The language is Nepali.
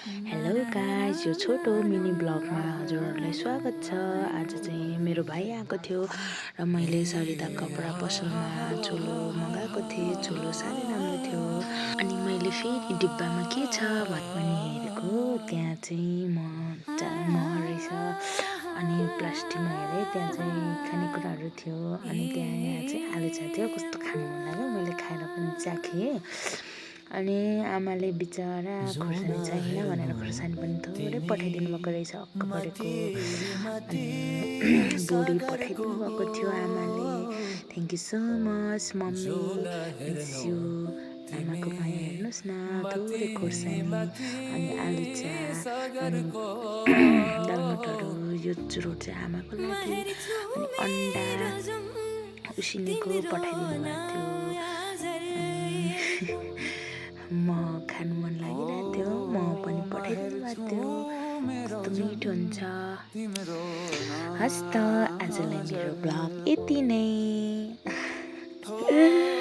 हेलो गाइस, यो छोटो मिनी ब्लगमा हजुरहरूलाई स्वागत छ। आज चाहिँ मेरो भाइ आएको थियो र मैले सरिता कपडा पसलमा चोलो मगाएको थिएँ। चोलो साह्रै राम्रो थियो। अनि मैले फेरि डिब्बामा के छ भनी हेरेको, त्यहाँ चाहिँ म रहेछ। अनि प्लास्टिकमा हेरेँ, त्यहाँ चाहिँ खानेकुराहरू थियो। अनि यहाँ चाहिँ आलु चा थियो। कस्तो खानु मन लाग्यो, मैले खाएर पनि चाखेँ। अनि आमाले बिचरा खुर्सानी चाहिएन भनेर खुर्सानी पनि थोरै पठाइदिनु भएको रहेछ, अक्क परेको। अनि बोडी पठाइदिनु भएको थियो आमाले। Thank you so much mummy, miss you. आमाको माया हेर्नुहोस् न, थोरै खुर्सानी अनि आलु चा अनि दालमोटहरू, यो चुरोट चाहिँ आमाको लागि। अनि अन्डा उसिनेको पठाइदिनु भएको थियो। अनि म खानु मन लागिरहेको थियो, म पनि पठाइदिनु भएको थियो। कस्तो मिठो हुन्छ। हस् त, आजलाई मेरो ब्लग यति नै।